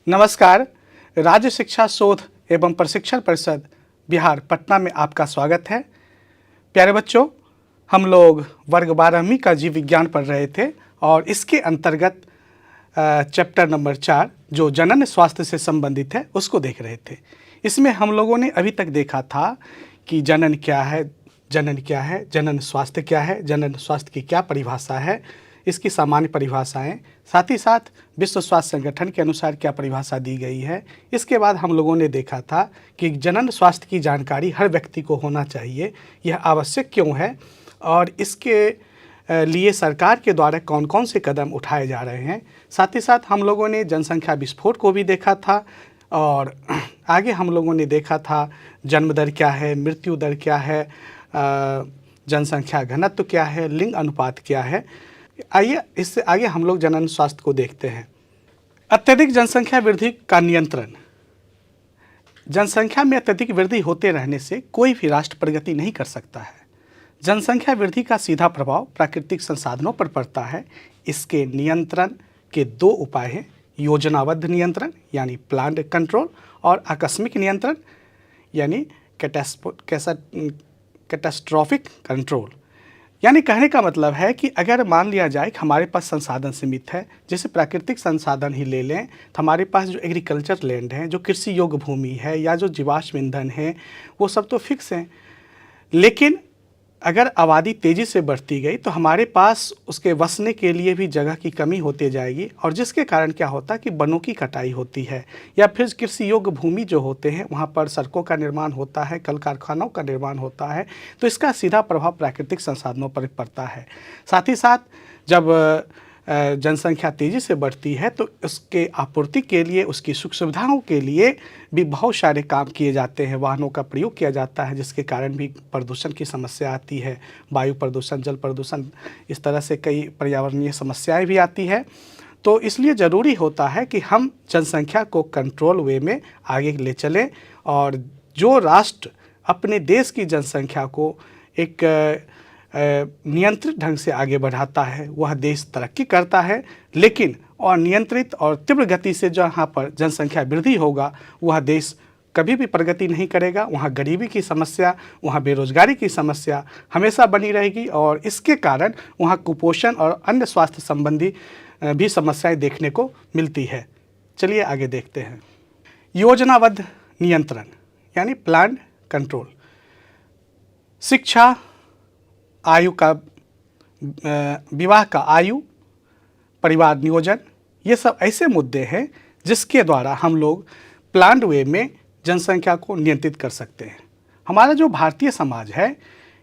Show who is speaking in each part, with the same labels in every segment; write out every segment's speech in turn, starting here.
Speaker 1: नमस्कार। राज्य शिक्षा शोध एवं प्रशिक्षण परिषद बिहार पटना में आपका स्वागत है। प्यारे बच्चों, हम लोग वर्ग 12वीं का जीव विज्ञान पढ़ रहे थे और इसके अंतर्गत चैप्टर नंबर 4 जो जनन स्वास्थ्य से संबंधित है उसको देख रहे थे। इसमें हम लोगों ने अभी तक देखा था कि जनन क्या है, जनन स्वास्थ्य क्या है, जनन स्वास्थ्य की क्या परिभाषा है, इसकी सामान्य परिभाषाएं, साथ ही साथ विश्व स्वास्थ्य संगठन के अनुसार क्या परिभाषा दी गई है। इसके बाद हम लोगों ने देखा था कि जनन स्वास्थ्य की जानकारी हर व्यक्ति को होना चाहिए, यह आवश्यक क्यों है और इसके लिए सरकार के द्वारा कौन कौन से कदम उठाए जा रहे हैं। साथ ही साथ हम लोगों ने जनसंख्या विस्फोट को भी देखा था और आगे हम लोगों ने देखा था जन्म दर क्या है, मृत्यु दर क्या है, जनसंख्या घनत्व क्या है, लिंग अनुपात क्या है। आइए इससे आगे हम लोग जनन स्वास्थ्य को देखते हैं। अत्यधिक जनसंख्या वृद्धि का नियंत्रण। जनसंख्या में अत्यधिक वृद्धि होते रहने से कोई भी राष्ट्र प्रगति नहीं कर सकता है। जनसंख्या वृद्धि का सीधा प्रभाव प्राकृतिक संसाधनों पर पड़ता है। इसके नियंत्रण के दो उपाय हैं, योजनाबद्ध नियंत्रण यानी प्लान्ड कंट्रोल और आकस्मिक नियंत्रण यानी कैटास्ट्रॉफिक कंट्रोल। यानी कहने का मतलब है कि अगर मान लिया जाए कि हमारे पास संसाधन सीमित है, जैसे प्राकृतिक संसाधन ही ले लें तो हमारे पास जो एग्रीकल्चर लैंड है, जो कृषि योग्य भूमि है या जो जीवाश्म ईंधन है वो सब तो फिक्स हैं, लेकिन अगर आबादी तेज़ी से बढ़ती गई तो हमारे पास उसके बसने के लिए भी जगह की कमी होती जाएगी और जिसके कारण क्या होता है कि वनों की कटाई होती है या फिर कृषि योग्य भूमि जो होते हैं वहाँ पर सड़कों का निर्माण होता है, कल कारखानों का निर्माण होता है, तो इसका सीधा प्रभाव प्राकृतिक संसाधनों पर पड़ता है। साथ ही साथ जब जनसंख्या तेज़ी से बढ़ती है तो उसके आपूर्ति के लिए, उसकी सुख सुविधाओं के लिए भी बहुत सारे काम किए जाते हैं, वाहनों का प्रयोग किया जाता है, जिसके कारण भी प्रदूषण की समस्या आती है, वायु प्रदूषण, जल प्रदूषण, इस तरह से कई पर्यावरणीय समस्याएं भी आती है। तो इसलिए ज़रूरी होता है कि हम जनसंख्या को कंट्रोल वे में आगे ले चलें और जो राष्ट्र अपने देश की जनसंख्या को एक नियंत्रित ढंग से आगे बढ़ाता है वह देश तरक्की करता है, लेकिन और नियंत्रित और तीव्र गति से जहाँ पर जनसंख्या वृद्धि होगा वह देश कभी भी प्रगति नहीं करेगा। वहाँ गरीबी की समस्या, वहाँ बेरोजगारी की समस्या हमेशा बनी रहेगी और इसके कारण वहाँ कुपोषण और अन्य स्वास्थ्य संबंधी भी समस्याएं देखने को मिलती है। चलिए आगे देखते हैं। योजनाबद्ध नियंत्रण यानी प्लान्ड कंट्रोल। शिक्षा, आयु का विवाह का आयु, परिवार नियोजन, ये सब ऐसे मुद्दे हैं जिसके द्वारा हम लोग प्लान्ड वे में जनसंख्या को नियंत्रित कर सकते हैं। हमारा जो भारतीय समाज है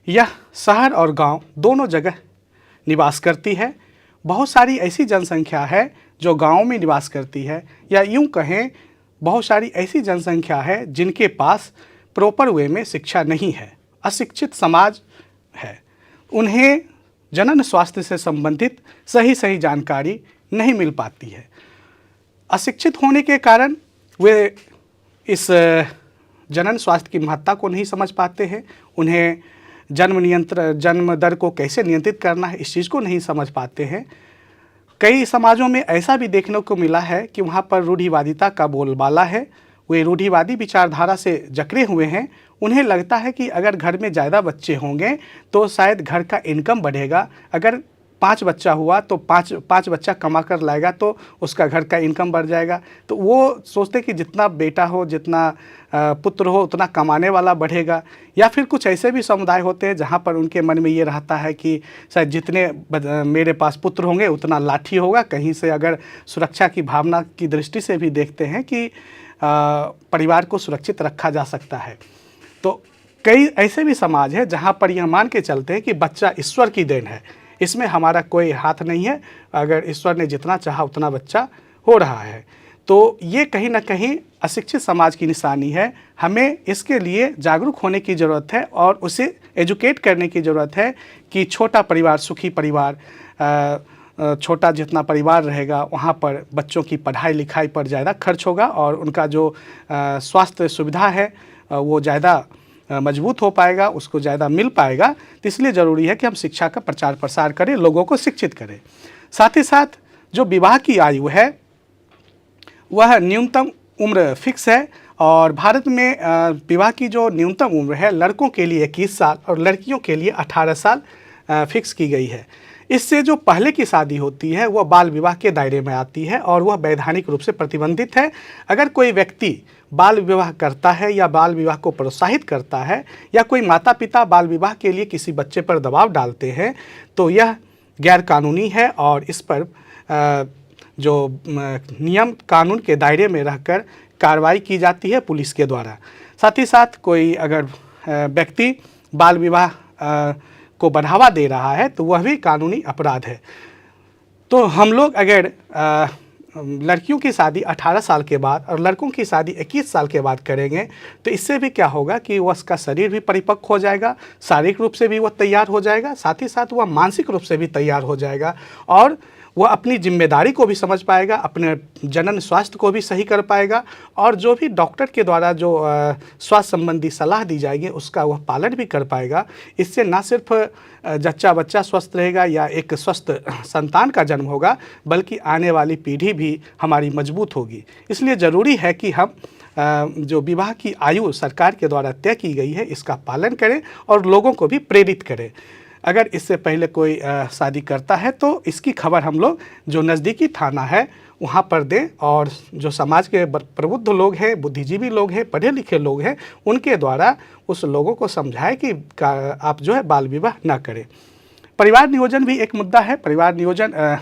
Speaker 1: यह शहर और गांव दोनों जगह निवास करती है। बहुत सारी ऐसी जनसंख्या है जो गाँव में निवास करती है, या यूँ कहें बहुत सारी ऐसी जनसंख्या है जिनके पास प्रॉपर वे में शिक्षा नहीं है, अशिक्षित समाज है। उन्हें जनन स्वास्थ्य से संबंधित सही जानकारी नहीं मिल पाती है। अशिक्षित होने के कारण वे इस जनन स्वास्थ्य की महत्ता को नहीं समझ पाते हैं। उन्हें जन्म दर को कैसे नियंत्रित करना है इस चीज़ को नहीं समझ पाते हैं। कई समाजों में ऐसा भी देखने को मिला है कि वहाँ पर रूढ़िवादिता का बोलबाला है, वे रूढ़िवादी विचारधारा से जकड़े हुए हैं। उन्हें लगता है कि अगर घर में ज़्यादा बच्चे होंगे तो शायद घर का इनकम बढ़ेगा, अगर 5 बच्चा हुआ तो पाँच बच्चा कमा कर लाएगा तो उसका घर का इनकम बढ़ जाएगा। तो वो सोचते कि जितना बेटा हो, जितना पुत्र हो, उतना कमाने वाला बढ़ेगा। या फिर कुछ ऐसे भी समुदाय होते हैं जहाँ पर उनके मन में ये रहता है कि शायद जितने मेरे पास पुत्र होंगे उतना लाठी होगा। कहीं से अगर सुरक्षा की भावना की दृष्टि से भी देखते हैं कि परिवार को सुरक्षित रखा जा सकता है। तो कई ऐसे भी समाज है जहाँ पर यह मान के चलते हैं कि बच्चा ईश्वर की देन है, इसमें हमारा कोई हाथ नहीं है, अगर ईश्वर ने जितना चाहा उतना बच्चा हो रहा है। तो ये कहीं ना कहीं अशिक्षित समाज की निशानी है। हमें इसके लिए जागरूक होने की ज़रूरत है और उसे एजुकेट करने की ज़रूरत है कि छोटा परिवार सुखी परिवार, छोटा जितना परिवार रहेगा वहाँ पर बच्चों की पढ़ाई लिखाई पर ज़्यादा खर्च होगा और उनका जो स्वास्थ्य सुविधा है वो ज़्यादा मजबूत हो पाएगा, उसको ज़्यादा मिल पाएगा। तो इसलिए ज़रूरी है कि हम शिक्षा का प्रचार प्रसार करें, लोगों को शिक्षित करें। साथ ही साथ जो विवाह की आयु है वह न्यूनतम उम्र फिक्स है और भारत में विवाह की जो न्यूनतम उम्र है लड़कों के लिए 21 साल और लड़कियों के लिए 18 साल फिक्स की गई है। इससे जो पहले की शादी होती है वह बाल विवाह के दायरे में आती है और वह वैधानिक रूप से प्रतिबंधित है। अगर कोई व्यक्ति बाल विवाह करता है या बाल विवाह को प्रोत्साहित करता है या कोई माता पिता बाल विवाह के लिए किसी बच्चे पर दबाव डालते हैं तो यह गैर कानूनी है और इस पर जो नियम कानून के दायरे में रहकर कार्रवाई की जाती है पुलिस के द्वारा। साथ ही साथ कोई अगर व्यक्ति बाल विवाह को बढ़ावा दे रहा है तो वह भी कानूनी अपराध है। तो हम लोग अगर लड़कियों की शादी 18 साल के बाद और लड़कों की शादी 21 साल के बाद करेंगे तो इससे भी क्या होगा कि वह उसका शरीर भी परिपक्व हो जाएगा, शारीरिक रूप से भी वह तैयार हो जाएगा, साथ ही साथ वह मानसिक रूप से भी तैयार हो जाएगा और वह अपनी जिम्मेदारी को भी समझ पाएगा, अपने जनन स्वास्थ्य को भी सही कर पाएगा और जो भी डॉक्टर के द्वारा जो स्वास्थ्य संबंधी सलाह दी जाएगी उसका वह पालन भी कर पाएगा। इससे ना सिर्फ जच्चा बच्चा स्वस्थ रहेगा या एक स्वस्थ संतान का जन्म होगा बल्कि आने वाली पीढ़ी भी हमारी मजबूत होगी। इसलिए ज़रूरी है कि हम जो विवाह की आयु सरकार के द्वारा तय की गई है इसका पालन करें और लोगों को भी प्रेरित करें। अगर इससे पहले कोई शादी करता है तो इसकी खबर हम लोग जो नज़दीकी थाना है वहाँ पर दें और जो समाज के प्रबुद्ध लोग हैं, बुद्धिजीवी लोग हैं, पढ़े लिखे लोग हैं, उनके द्वारा उस लोगों को समझाएं कि आप जो है बाल विवाह ना करें। परिवार नियोजन भी एक मुद्दा है। परिवार नियोजन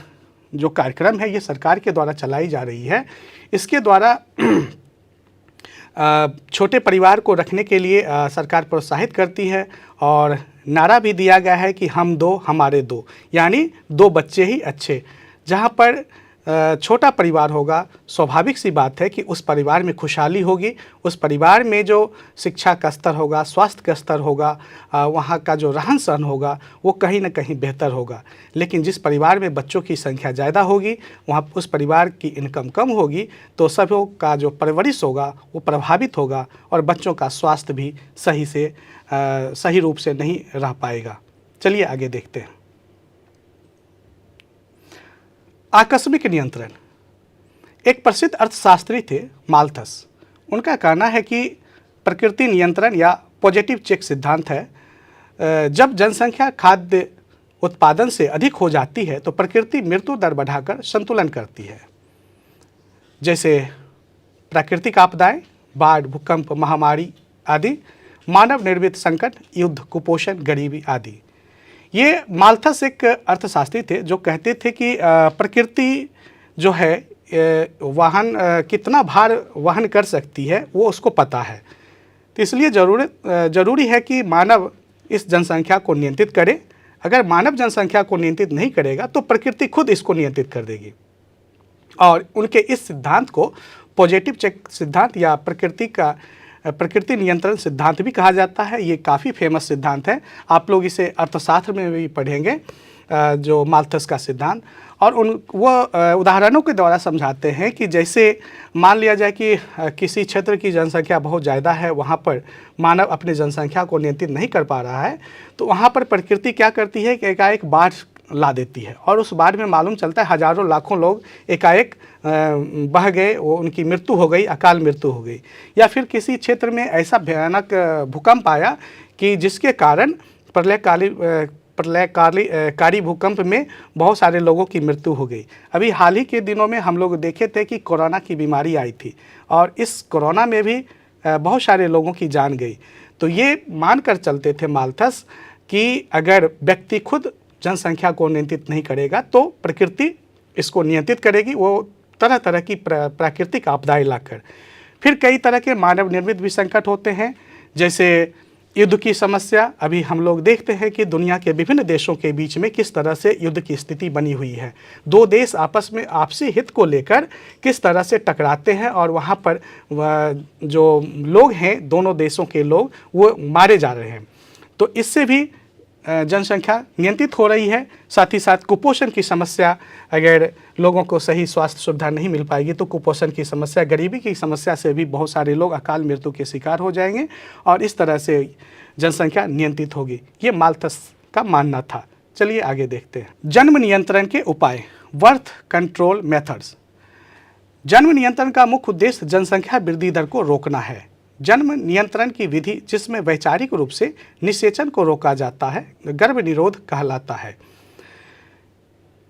Speaker 1: जो कार्यक्रम है ये सरकार के द्वारा चलाई जा रही है। इसके द्वारा छोटे परिवार को रखने के लिए सरकार प्रोत्साहित करती है और नारा भी दिया गया है कि हम दो हमारे दो, यानी 2 बच्चे ही अच्छे। जहाँ पर छोटा परिवार होगा स्वाभाविक सी बात है कि उस परिवार में खुशहाली होगी, उस परिवार में जो शिक्षा का स्तर होगा, स्वास्थ्य का स्तर होगा, वहाँ का जो रहन सहन होगा वो कहीं ना कहीं बेहतर होगा। लेकिन जिस परिवार में बच्चों की संख्या ज़्यादा होगी वहाँ उस परिवार की इनकम कम होगी तो सबों का जो परवरिश होगा वो प्रभावित होगा और बच्चों का स्वास्थ्य भी सही रूप से नहीं रह पाएगा। चलिए आगे देखते हैं। आकस्मिक नियंत्रण। एक प्रसिद्ध अर्थशास्त्री थे माल्थस। उनका कहना है कि प्रकृति नियंत्रण या पॉजिटिव चेक सिद्धांत है, जब जनसंख्या खाद्य उत्पादन से अधिक हो जाती है तो प्रकृति मृत्यु दर बढ़ाकर संतुलन करती है। जैसे प्राकृतिक आपदाएं, बाढ़, भूकंप, महामारी आदि, मानव निर्मित संकट, युद्ध, कुपोषण, गरीबी आदि। ये माल्थस एक अर्थशास्त्री थे जो कहते थे कि प्रकृति जो है कितना भार वहन कर सकती है वो उसको पता है। तो इसलिए ज़रूरी है कि मानव इस जनसंख्या को नियंत्रित करे। अगर मानव जनसंख्या को नियंत्रित नहीं करेगा तो प्रकृति खुद इसको नियंत्रित कर देगी। और उनके इस सिद्धांत को पॉजिटिव चेक सिद्धांत या प्रकृति नियंत्रण सिद्धांत भी कहा जाता है। ये काफ़ी फेमस सिद्धांत है, आप लोग इसे अर्थशास्त्र में भी पढ़ेंगे, जो माल्थस का सिद्धांत। और वो उदाहरणों के द्वारा समझाते हैं कि जैसे मान लिया जाए कि किसी क्षेत्र की जनसंख्या बहुत ज़्यादा है, वहाँ पर मानव अपनी जनसंख्या को नियंत्रित नहीं कर पा रहा है तो वहाँ पर प्रकृति क्या करती है कि एकाएक बाढ़ ला देती है और उस बाढ़ में मालूम चलता है हज़ारों लाखों लोग एकाएक बह गए, वो उनकी मृत्यु हो गई, अकाल मृत्यु हो गई। या फिर किसी क्षेत्र में ऐसा भयानक भूकंप आया कि जिसके कारण प्रलयकारी भूकंप में बहुत सारे लोगों की मृत्यु हो गई। अभी हाल ही के दिनों में हम लोग देखे थे कि कोरोना की बीमारी आई थी और इस कोरोना में भी बहुत सारे लोगों की जान गई। तो ये मानकर चलते थे माल्थस कि अगर व्यक्ति खुद जनसंख्या को नियंत्रित नहीं करेगा तो प्रकृति इसको नियंत्रित करेगी, वो तरह तरह की प्राकृतिक आपदाएं लाकर। फिर कई तरह के मानव निर्मित भी संकट होते हैं, जैसे युद्ध की समस्या। अभी हम लोग देखते हैं कि दुनिया के विभिन्न देशों के बीच में किस तरह से युद्ध की स्थिति बनी हुई है। 2 देश आपस में आपसी हित को लेकर किस तरह से टकराते हैं और वहाँ पर जो लोग हैं, दोनों देशों के लोग, वो मारे जा रहे हैं। तो इससे भी जनसंख्या नियंत्रित हो रही है। साथ ही साथ कुपोषण की समस्या, अगर लोगों को सही स्वास्थ्य सुविधा नहीं मिल पाएगी तो कुपोषण की समस्या, गरीबी की समस्या से भी बहुत सारे लोग अकाल मृत्यु के शिकार हो जाएंगे और इस तरह से जनसंख्या नियंत्रित होगी। ये माल्थस का मानना था। चलिए आगे देखते हैं। जन्म नियंत्रण के उपाय, बर्थ कंट्रोल मेथड्स। जन्म नियंत्रण का मुख्य उद्देश्य जनसंख्या वृद्धि दर को रोकना है। जन्म नियंत्रण की विधि जिसमें वैचारिक रूप से निषेचन को रोका जाता है गर्भ निरोध कहलाता है।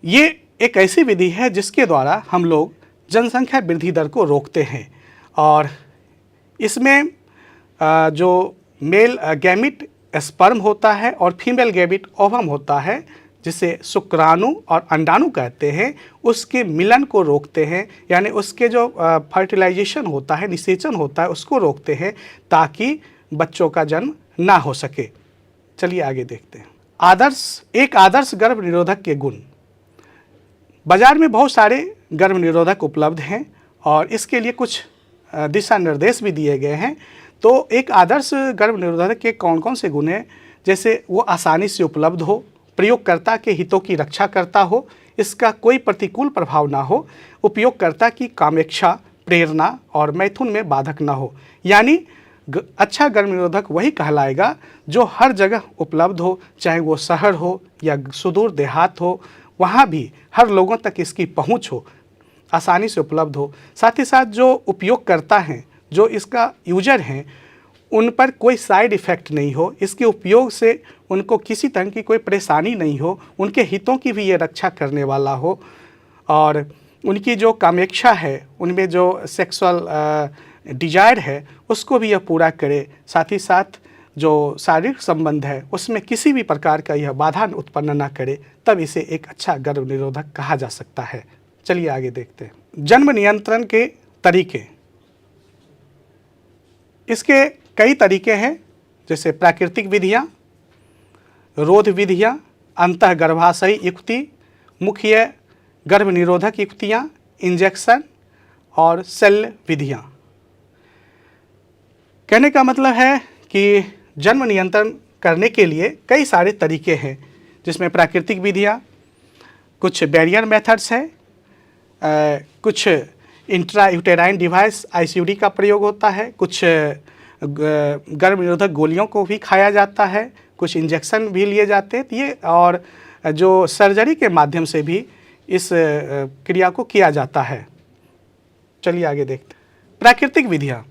Speaker 1: ये एक ऐसी विधि है जिसके द्वारा हम लोग जनसंख्या वृद्धि दर को रोकते हैं और इसमें जो मेल गैमिट स्पर्म होता है और फीमेल गैमिट ओवम होता है जिसे शुक्राणु और अंडाणु कहते हैं, उसके मिलन को रोकते हैं, यानी उसके जो फर्टिलाइजेशन होता है, निषेचन होता है, उसको रोकते हैं ताकि बच्चों का जन्म ना हो सके। चलिए आगे देखते हैं। एक आदर्श गर्भ निरोधक के गुण। बाजार में बहुत सारे गर्भ निरोधक उपलब्ध हैं और इसके लिए कुछ दिशा निर्देश भी दिए गए हैं। तो एक आदर्श गर्भ निरोधक के कौन कौन से गुण हैं? जैसे वो आसानी से उपलब्ध हो, प्रयोगकर्ता के हितों की रक्षा करता हो, इसका कोई प्रतिकूल प्रभाव ना हो, उपयोगकर्ता की कामेक्षा, प्रेरणा और मैथुन में बाधक ना हो। यानी अच्छा गर्भ निरोधक वही कहलाएगा जो हर जगह उपलब्ध हो, चाहे वो शहर हो या सुदूर देहात हो, वहाँ भी हर लोगों तक इसकी पहुँच हो, आसानी से उपलब्ध हो। साथ ही साथ जो उपयोगकर्ता हैं, जो इसका यूजर हैं, उन पर कोई साइड इफ़ेक्ट नहीं हो, इसके उपयोग से उनको किसी तरह की कोई परेशानी नहीं हो, उनके हितों की भी ये रक्षा करने वाला हो और उनकी जो कामेक्षा है, उनमें जो सेक्सुअल डिजायर है, उसको भी यह पूरा करे। साथ ही साथ जो शारीरिक संबंध है उसमें किसी भी प्रकार का यह बाधा उत्पन्न ना करे, तब इसे एक अच्छा गर्भ निरोधक कहा जा सकता है। चलिए आगे देखते हैं। जन्म नियंत्रण के तरीके। इसके कई तरीके हैं, जैसे प्राकृतिक विधियाँ, रोध विधियाँ, अंतःगर्भाशयी युक्ति, मुख्य गर्भ निरोधक युक्तियाँ, इंजेक्शन और शल्य विधियाँ। कहने का मतलब है कि जन्म नियंत्रण करने के लिए कई सारे तरीके हैं, जिसमें प्राकृतिक विधियाँ, कुछ बैरियर मेथड्स हैं, कुछ इंट्रायूटेराइन डिवाइस ICUD का प्रयोग होता है, कुछ गर्भ निरोधक गोलियों को भी खाया जाता है, कुछ इंजेक्शन भी लिए जाते हैं, ये और जो सर्जरी के माध्यम से भी इस क्रिया को किया जाता है। चलिए आगे देखते हैं। प्राकृतिक विधियाँ।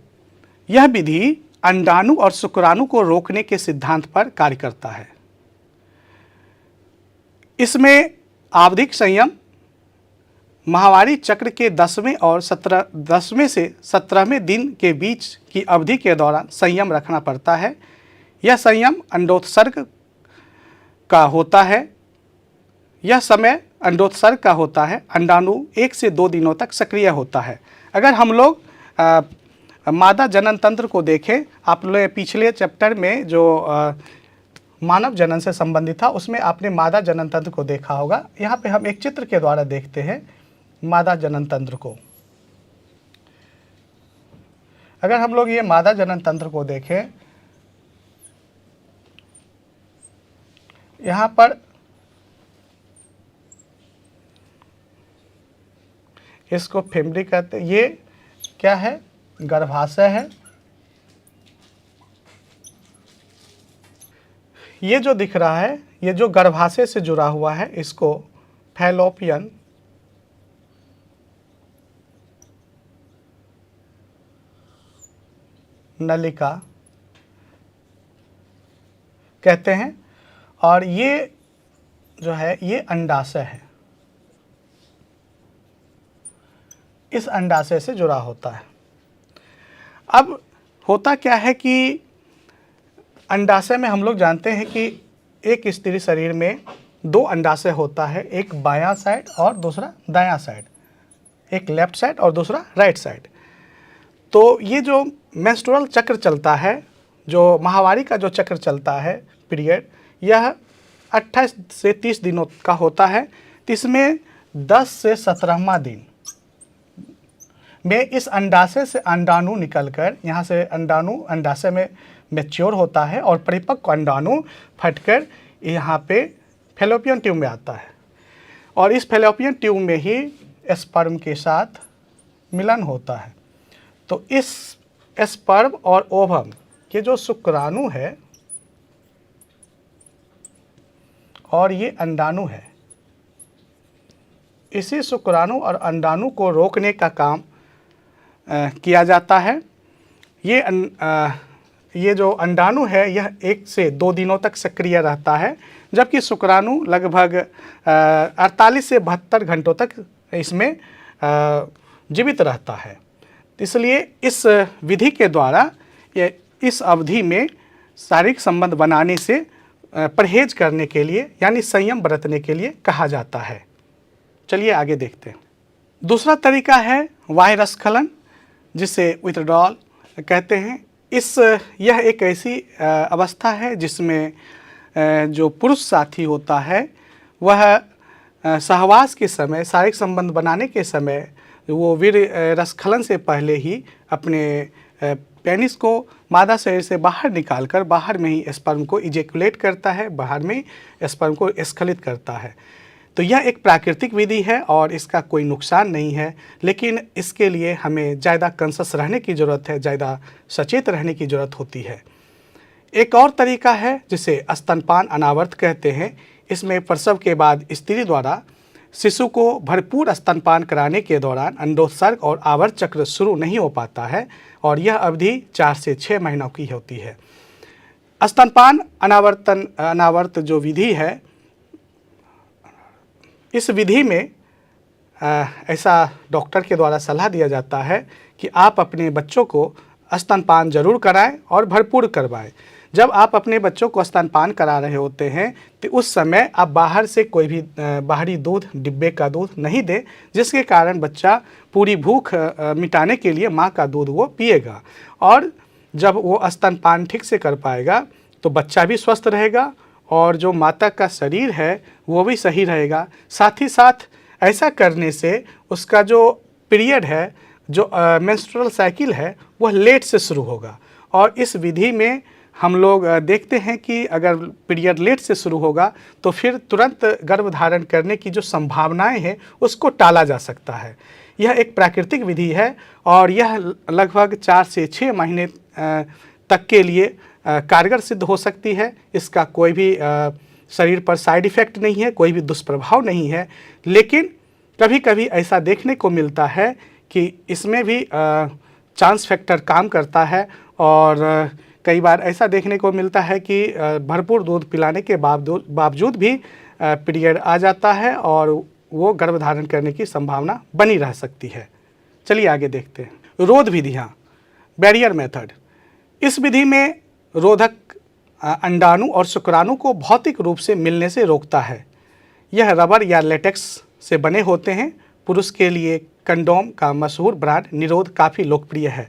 Speaker 1: यह विधि अंडाणु और शुक्राणु को रोकने के सिद्धांत पर कार्य करता है। इसमें आवधिक संयम, माहवारी चक्र के 10वें से 17वें दिन के बीच की अवधि के दौरान संयम रखना पड़ता है। यह संयम अंडोत्सर्ग का होता है। यह समय अंडोत्सर्ग का होता है। अंडाणु 1 से 2 दिनों तक सक्रिय होता है। अगर हम लोग मादा जनन तंत्र को देखें, आप लोग पिछले चैप्टर में जो मानव जनन से संबंधित था उसमें आपने मादा जनन तंत्र को देखा होगा। यहाँ पे हम एक चित्र के द्वारा देखते हैं मादा जनन तंत्र को। अगर हम लोग ये मादा जनन तंत्र को देखें, यहाँ पर इसको फेमरी कहते हैं। ये क्या है? गर्भाशय है। ये जो दिख रहा है, ये जो गर्भाशय से जुड़ा हुआ है, इसको फैलोपियन नलिका कहते हैं और ये जो है ये अंडाशय है। इस अंडाशय से जुड़ा होता है। अब होता क्या है कि अंडाशय में हम लोग जानते हैं कि एक स्त्री शरीर में 2 अंडाशय होता है, एक बायां साइड और दूसरा दायां साइड, एक लेफ्ट साइड और दूसरा राइट साइड। तो ये जो मेंस्ट्रुअल चक्र चलता है, जो माहवारी का जो चक्र चलता है पीरियड, यह 28 से 30 दिनों का होता है। तो इसमें 10 से 17वां दिन में इस अंडाशय से अंडाणु निकलकर, यहाँ से अंडाणु अंडाशय में मैच्योर होता है और परिपक्व अंडाणु फटकर यहाँ पे फैलोपियन ट्यूब में आता है और इस फैलोपियन ट्यूब में ही स्पर्म के साथ मिलन होता है। तो इस स्पर्म और ओवम के जो शुक्राणु है और ये अंडाणु है, इसी शुक्राणु और अंडाणु को रोकने का काम किया जाता है। ये जो अंडाणु है यह 1 से 2 दिनों तक सक्रिय रहता है, जबकि शुक्राणु लगभग 48 से 72 घंटों तक इसमें जीवित रहता है। इसलिए इस विधि के द्वारा इस अवधि में शारीरिक संबंध बनाने से परहेज करने के लिए यानी संयम बरतने के लिए कहा जाता है। चलिए आगे देखते हैं। दूसरा तरीका है वायरस्खलन, जिसे विथड्रॉल कहते हैं। यह एक ऐसी अवस्था है जिसमें जो पुरुष साथी होता है वह सहवास के समय, शारीरिक संबंध बनाने के समय वो वीर रसस्खलन से पहले ही अपने पेनिस को मादा शरीर से बाहर निकालकर बाहर में ही स्पर्म को इजेकुलेट करता है, बाहर में स्पर्म को स्खलित करता है। तो यह एक प्राकृतिक विधि है और इसका कोई नुकसान नहीं है, लेकिन इसके लिए हमें ज़्यादा कॉन्शियस रहने की ज़रूरत है, ज़्यादा सचेत रहने की ज़रूरत होती है। एक और तरीका है जिसे स्तनपान अनावर्त कहते हैं। इसमें प्रसव के बाद स्त्री द्वारा शिशु को भरपूर स्तनपान कराने के दौरान अंडोत्सर्ग और आवर्त चक्र शुरू नहीं हो पाता है और यह अवधि 4 से 6 महीनों की होती है। स्तनपान अनावर्त जो विधि है, इस विधि में ऐसा डॉक्टर के द्वारा सलाह दिया जाता है कि आप अपने बच्चों को स्तनपान जरूर कराएं और भरपूर करवाएं। जब आप अपने बच्चों को स्तनपान करा रहे होते हैं तो उस समय आप बाहर से कोई भी बाहरी दूध, डिब्बे का दूध नहीं दें, जिसके कारण बच्चा पूरी भूख मिटाने के लिए माँ का दूध वो पिएगा और जब वो स्तनपान ठीक से कर पाएगा तो बच्चा भी स्वस्थ रहेगा और जो माता का शरीर है वो भी सही रहेगा। साथ ही साथ ऐसा करने से उसका जो पीरियड है, जो मेंस्ट्रुअल साइकिल है, वह लेट से शुरू होगा। और इस विधि में हम लोग देखते हैं कि अगर पीरियड लेट से शुरू होगा तो फिर तुरंत गर्भधारण करने की जो संभावनाएं हैं उसको टाला जा सकता है। यह एक प्राकृतिक विधि है और यह लगभग 4 से 6 महीने तक के लिए कारगर सिद्ध हो सकती है। इसका कोई भी शरीर पर साइड इफ़ेक्ट नहीं है, कोई भी दुष्प्रभाव नहीं है, लेकिन कभी कभी ऐसा देखने को मिलता है कि इसमें भी चांस फैक्टर काम करता है और कई बार ऐसा देखने को मिलता है कि भरपूर दूध पिलाने के बावजूद भी पीरियड आ जाता है और वो गर्भधारण करने की संभावना बनी रह सकती है। चलिए आगे देखते हैं। रोध विधियाँ, बैरियर मेथड। इस विधि में रोधक अंडाणु और शुक्राणु को भौतिक रूप से मिलने से रोकता है। यह रबर या लेटेक्स से बने होते हैं। पुरुष के लिए कंडोम का मशहूर ब्रांड निरोध काफ़ी लोकप्रिय है।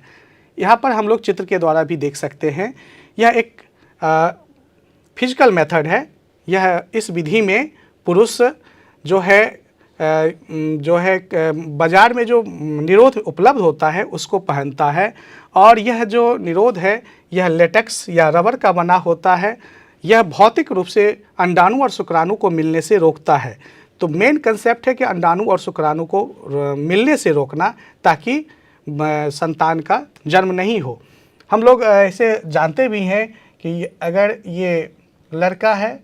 Speaker 1: यहाँ पर हम लोग चित्र के द्वारा भी देख सकते हैं। यह एक फिजिकल मेथड है। यह इस विधि में पुरुष जो है बाज़ार में जो निरोध उपलब्ध होता है उसको पहनता है और यह जो निरोध है यह लेटेक्स या रबर का बना होता है। यह भौतिक रूप से अंडाणु और शुक्राणु को मिलने से रोकता है। तो मेन कंसेप्ट है कि अंडाणु और शुक्राणु को मिलने से रोकना ताकि संतान का जन्म नहीं हो। हम लोग ऐसे जानते भी हैं कि अगर ये लड़का है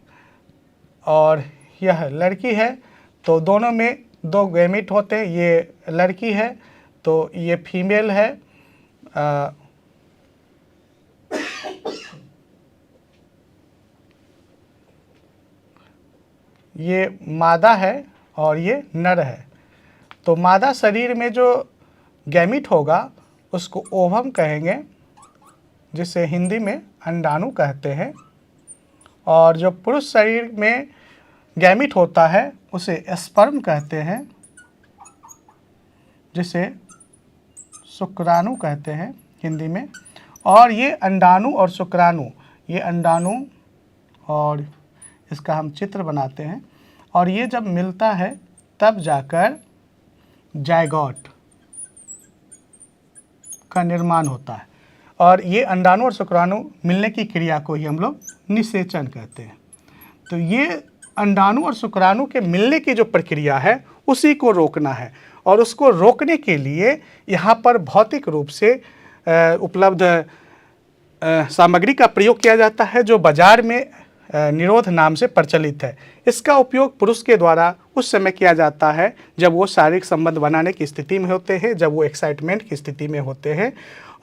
Speaker 1: और यह लड़की है तो दोनों में 2 गैमेट होते हैं। ये लड़की है तो ये फीमेल है, ये मादा है और ये नर है। तो मादा शरीर में जो गैमेट होगा उसको ओवम कहेंगे, जिसे हिंदी में अंडाणु कहते हैं, और जो पुरुष शरीर में गैमेट होता है उसे स्पर्म कहते हैं, जिसे शुक्राणु कहते हैं हिंदी में। और ये अंडाणु और शुक्राणु, ये अंडाणु और इसका हम चित्र बनाते हैं और ये जब मिलता है तब जाकर जायगोट का निर्माण होता है और ये अंडाणु और शुक्राणु मिलने की क्रिया को ही हम लोग निषेचन कहते हैं। तो ये अंडाणु और शुक्राणु के मिलने की जो प्रक्रिया है उसी को रोकना है और उसको रोकने के लिए यहाँ पर भौतिक रूप से उपलब्ध सामग्री का प्रयोग किया जाता है जो बाज़ार में निरोध नाम से प्रचलित है। इसका उपयोग पुरुष के द्वारा उस समय किया जाता है जब वो शारीरिक संबंध बनाने की स्थिति में होते हैं, जब वो एक्साइटमेंट की स्थिति में होते हैं।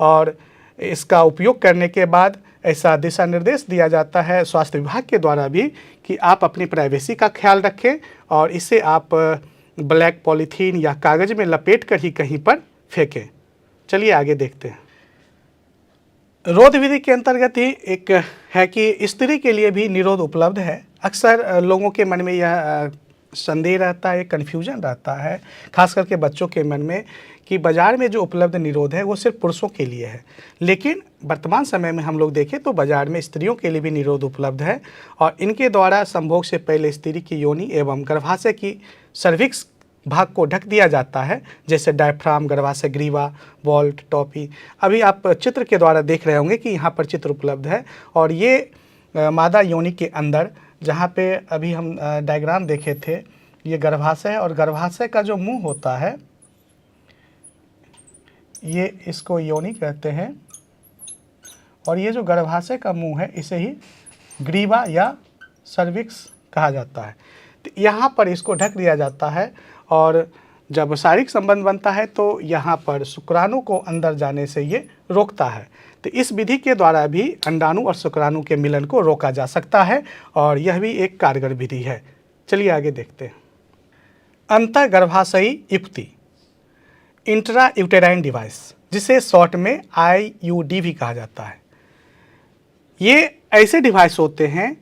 Speaker 1: और इसका उपयोग करने के बाद ऐसा दिशा निर्देश दिया जाता है स्वास्थ्य विभाग के द्वारा भी कि आप अपनी प्राइवेसी का ख्याल रखें और इसे आप ब्लैक पॉलीथीन या कागज़ में लपेट कर ही कहीं पर फेंकें। चलिए आगे देखते हैं। रोध विधि के अंतर्गत ही एक है कि स्त्री के लिए भी निरोध उपलब्ध है। अक्सर लोगों के मन में यह संदेह रहता है, कन्फ्यूजन रहता है, खास करके बच्चों के मन में, कि बाज़ार में जो उपलब्ध निरोध है वो सिर्फ पुरुषों के लिए है। लेकिन वर्तमान समय में हम लोग देखें तो बाज़ार में स्त्रियों के लिए भी निरोध उपलब्ध है और इनके द्वारा संभोग से पहले स्त्री की योनि एवं गर्भाशय की सर्विक्स भाग को ढक दिया जाता है, जैसे डायफ्राम, गर्भाशय ग्रीवा, वॉल्ट, टॉपी। अभी आप चित्र के द्वारा देख रहे होंगे कि यहाँ पर चित्र उपलब्ध है और ये मादा योनि के अंदर, जहाँ पे अभी हम डायग्राम देखे थे, ये गर्भाशय है और गर्भाशय का जो मुंह होता है ये इसको योनि कहते हैं और ये जो गर्भाशय का मुंह है इसे ही ग्रीवा या सर्विक्स कहा जाता है। तो यहाँ पर इसको ढक दिया जाता है और जब शारीरिक संबंध बनता है तो यहाँ पर शुक्राणु को अंदर जाने से ये रोकता है। तो इस विधि के द्वारा भी अंडाणु और शुक्राणु के मिलन को रोका जा सकता है और यह भी एक कारगर विधि है। चलिए आगे देखते हैं। अंतःगर्भाशयी युक्ति, इंट्रा यूटेराइन डिवाइस, जिसे शॉर्ट में IUD भी कहा जाता है। ये ऐसे डिवाइस होते हैं,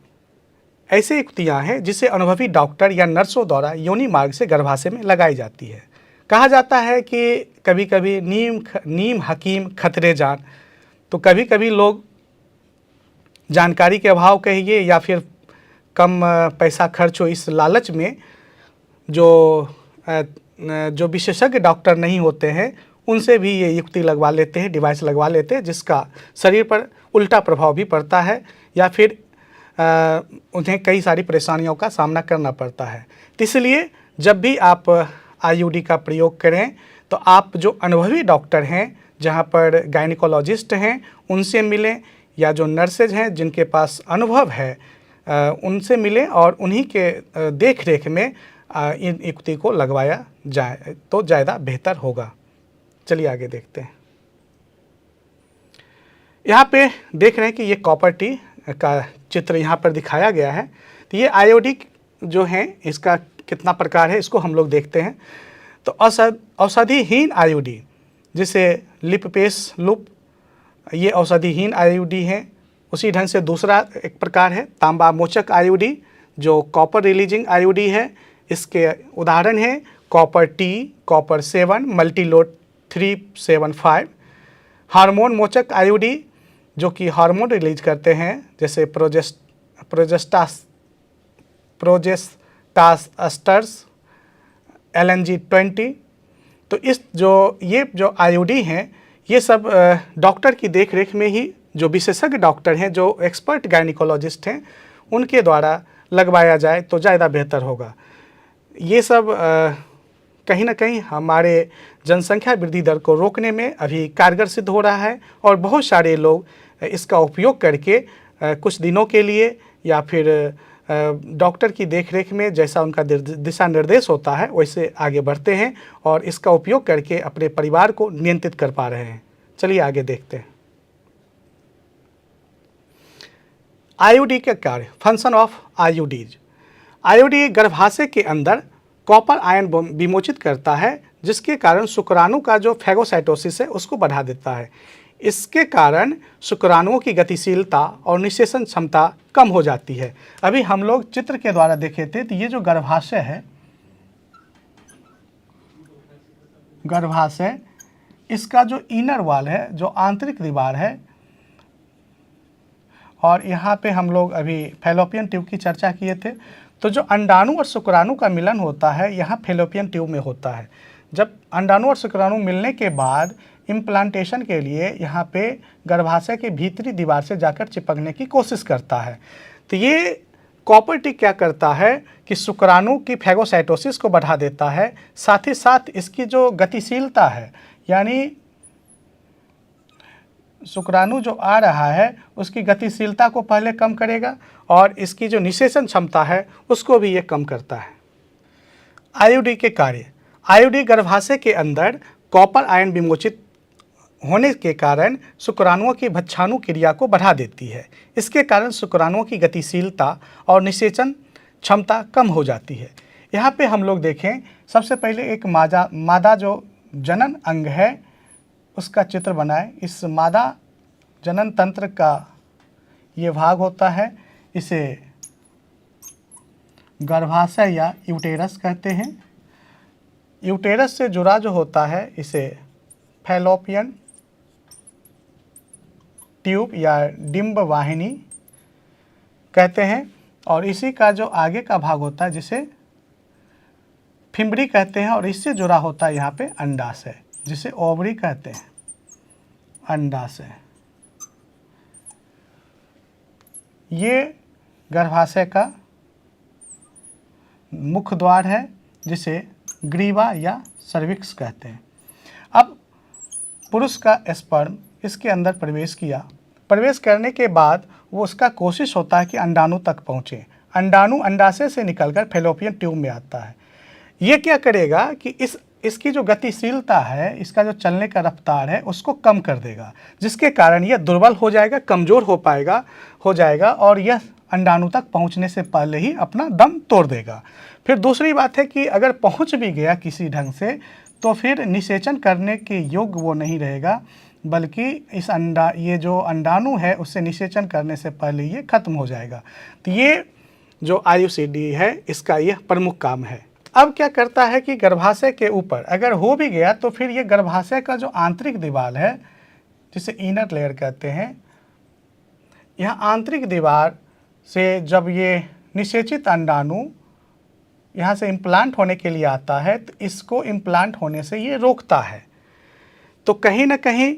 Speaker 1: ऐसे युक्तियाँ हैं जिसे अनुभवी डॉक्टर या नर्सों द्वारा योनि मार्ग से गर्भाशय में लगाई जाती है। कहा जाता है कि कभी कभी नीम हकीम खतरे जान, तो कभी कभी लोग जानकारी के अभाव कहिए या फिर कम पैसा खर्च हो इस लालच में जो विशेषज्ञ डॉक्टर नहीं होते हैं उनसे भी ये युक्ति लगवा लेते हैं, डिवाइस लगवा लेते हैं, जिसका शरीर पर उल्टा प्रभाव भी पड़ता है या फिर उन्हें कई सारी परेशानियों का सामना करना पड़ता है। तो इसलिए जब भी आप IUD का प्रयोग करें तो आप जो अनुभवी डॉक्टर हैं, जहाँ पर गायनिकोलॉजिस्ट हैं, उनसे मिलें या जो नर्सेज हैं जिनके पास अनुभव है उनसे मिलें और उन्हीं के देख रेख में इन युक्ति को लगवाया जाए तो ज़्यादा बेहतर होगा। चलिए आगे देखते हैं। यहाँ पे देख रहे हैं कि ये कॉपर टी का चित्र यहाँ पर दिखाया गया है। तो ये IUD जो है इसका कितना प्रकार है इसको हम लोग देखते हैं। तो औषधिहीन IUD, जिसे लिपपेस लूप, ये औषधिहीन IUD है। उसी ढंग से दूसरा एक प्रकार है तांबा मोचक IUD, जो कॉपर रिलीजिंग IUD है। इसके उदाहरण हैं copper T, copper 7, multiload 375। Hormone मोचक IUD, जो कि हार्मोन रिलीज करते हैं, जैसे प्रोजेस्टास्टर्स, LNG-20। तो ये जो IUD हैं ये सब डॉक्टर की देखरेख में ही, जो विशेषज्ञ डॉक्टर हैं, जो एक्सपर्ट गायनिकोलॉजिस्ट हैं, उनके द्वारा लगवाया जाए तो ज़्यादा बेहतर होगा। ये सब कहीं ना कहीं हमारे जनसंख्या वृद्धि दर को रोकने में अभी कारगर सिद्ध हो रहा है और बहुत सारे लोग इसका उपयोग करके कुछ दिनों के लिए या फिर डॉक्टर की देखरेख में जैसा उनका दिशा निर्देश होता है वैसे आगे बढ़ते हैं और इसका उपयोग करके अपने परिवार को नियंत्रित कर पा रहे हैं। चलिए आगे देखते हैं। IUD के कार्य, फंक्शन ऑफ IUDs। IUD गर्भाशय के अंदर कॉपर आयन विमोचित करता है, जिसके कारण शुक्राणु का जो फैगोसाइटोसिस है उसको बढ़ा देता है। इसके कारण शुक्राणुओं की गतिशीलता और निषेचन क्षमता कम हो जाती है। अभी हम लोग चित्र के द्वारा देखे थे, तो ये जो गर्भाशय है, गर्भाशय, इसका जो इनर वॉल है, जो आंतरिक दीवार है, और यहाँ पे हम लोग अभी फैलोपियन ट्यूब की चर्चा किए थे। तो जो अंडाणु और शुक्राणु का मिलन होता है यहाँ फैलोपियन ट्यूब में होता है। जब अंडाणु और शुक्राणु मिलने के बाद इम्प्लांटेशन के लिए यहाँ पे गर्भाशय के भीतरी दीवार से जाकर चिपकने की कोशिश करता है। तो ये कॉपर टी क्या करता है कि शुक्राणु की फैगोसाइटोसिस को बढ़ा देता है, साथ ही साथ इसकी जो गतिशीलता है, यानी शुक्राणु जो आ रहा है उसकी गतिशीलता को पहले कम करेगा और इसकी जो निषेचन क्षमता है उसको भी ये कम करता है। आईयूडी के कार्य। आईयूडी गर्भाशय के अंदर कॉपर आयन विमोचित होने के कारण शुक्राणुओं की भक्षाणु क्रिया को बढ़ा देती है। इसके कारण शुक्राणुओं की गतिशीलता और निषेचन क्षमता कम हो जाती है। यहाँ पे हम लोग देखें, सबसे पहले एक मादा जो जनन अंग है उसका चित्र बनाएं। इस मादा जनन तंत्र का ये भाग होता है, इसे गर्भाशय या यूटेरस कहते हैं। यूटेरस से जुड़ा जो होता है इसे फैलोपियन ट्यूब या डिंब वाहिनी कहते हैं। और इसी का जो आगे का भाग होता है जिसे फिम्बरी कहते हैं और इससे जुड़ा होता है यहाँ पे अंडाशय जिसे ओवरी कहते हैं। अंडाशय ये गर्भाशय का मुख्य द्वार है जिसे ग्रीवा या सर्विक्स कहते हैं। अब पुरुष का स्पर्म इसके अंदर प्रवेश किया। प्रवेश करने के बाद वो उसका कोशिश होता है कि अंडाणु तक पहुँचे। अंडाणु अंडाशय से निकलकर फैलोपियन ट्यूब में आता है। ये क्या करेगा कि इसकी जो गतिशीलता है, इसका जो चलने का रफ्तार है उसको कम कर देगा, जिसके कारण यह दुर्बल हो जाएगा, कमज़ोर हो जाएगा और यह अंडाणु तक पहुंचने से पहले ही अपना दम तोड़ देगा। फिर दूसरी बात है कि अगर पहुंच भी गया किसी ढंग से तो फिर निषेचन करने के योग्य वो नहीं रहेगा, बल्कि ये जो अंडाणु है उससे निषेचन करने से पहले ये खत्म हो जाएगा। तो ये जो आईयूसीडी है इसका यह प्रमुख काम है। अब क्या करता है कि गर्भाशय के ऊपर अगर हो भी गया तो फिर ये गर्भाशय का जो आंतरिक दीवार है जिसे इनर लेयर कहते हैं, यह आंतरिक दीवार से जब ये निषेचित अंडाणु यहाँ से इम्प्लांट होने के लिए आता है तो इसको इम्प्लांट होने से ये रोकता है। तो कहीं ना कहीं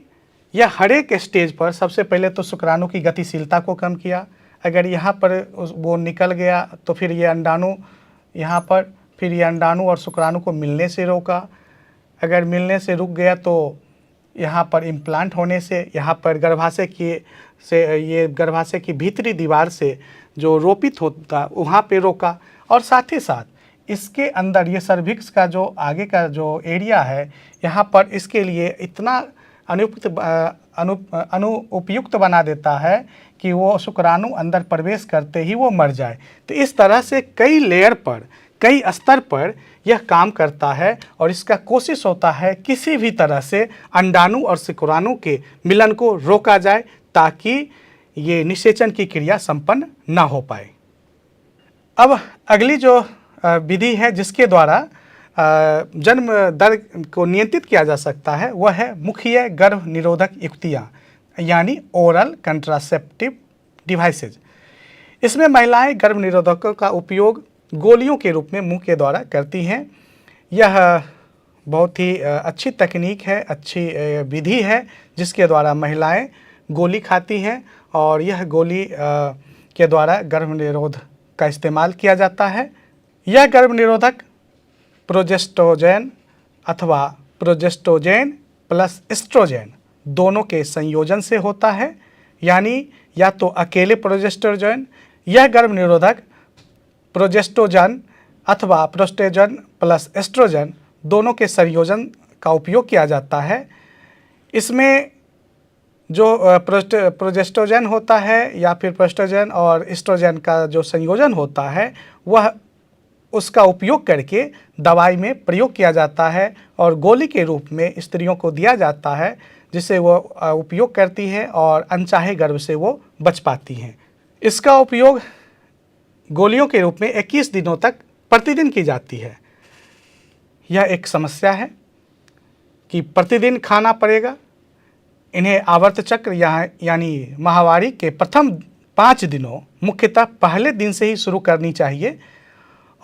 Speaker 1: यह हर एक स्टेज पर सबसे पहले तो शुक्राणु की गतिशीलता को कम किया। अगर यहाँ पर वो निकल गया तो फिर ये अंडाणु यहाँ पर, फिर ये अंडाणु और शुक्राणु को मिलने से रोका। अगर मिलने से रुक गया तो यहाँ पर इम्प्लांट होने से, यहाँ पर गर्भाशय की भीतरी दीवार से जो रोपित होता वहाँ पे रोका। और साथ ही साथ इसके अंदर ये सर्विक्स का जो आगे का जो एरिया है, यहाँ पर इसके लिए इतना अनुपयुक्त बना देता है कि वो शुक्राणु अंदर प्रवेश करते ही वो मर जाए। तो इस तरह से कई लेयर पर, कई स्तर पर यह काम करता है और इसका कोशिश होता है किसी भी तरह से अंडाणु और शुक्राणु के मिलन को रोका जाए ताकि ये निषेचन की क्रिया संपन्न ना हो पाए। अब अगली जो विधि है जिसके द्वारा जन्म दर को नियंत्रित किया जा सकता है वह है मुखीय गर्भ निरोधक युक्तियाँ यानी ओरल कंट्रासेप्टिव डिवाइसेज। इसमें महिलाएं गर्भ निरोधकों का उपयोग गोलियों के रूप में मुंह के द्वारा करती हैं। यह बहुत ही अच्छी तकनीक है, अच्छी विधि है जिसके द्वारा महिलाएं गोली खाती हैं और यह गोली के द्वारा गर्भ निरोध का इस्तेमाल किया जाता है। यह गर्भ निरोधक प्रोजेस्टेरोन अथवा प्रोजेस्टेरोन प्लस एस्ट्रोजन दोनों के संयोजन से होता है, यानी या तो अकेले प्रोजेस्टेरोन, यह गर्भ निरोधक प्रोजेस्टेरोन अथवा प्रोस्टेरोन प्लस एस्ट्रोजन दोनों के संयोजन का उपयोग किया जाता है। इसमें जो प्रोजेस्टेरोन होता है या फिर प्रोस्टेरोन और एस्ट्रोजन का जो संयोजन होता है वह उसका उपयोग करके दवाई में प्रयोग किया जाता है और गोली के रूप में स्त्रियों को दिया जाता है, जिसे वो उपयोग करती है और अनचाहे गर्भ से वो बच पाती हैं। इसका उपयोग गोलियों के रूप में 21 दिनों तक प्रतिदिन की जाती है। यह एक समस्या है कि प्रतिदिन खाना पड़ेगा। इन्हें आवर्त चक्र यानी माहवारी के प्रथम 5 दिनों मुख्यतः पहले दिन से ही शुरू करनी चाहिए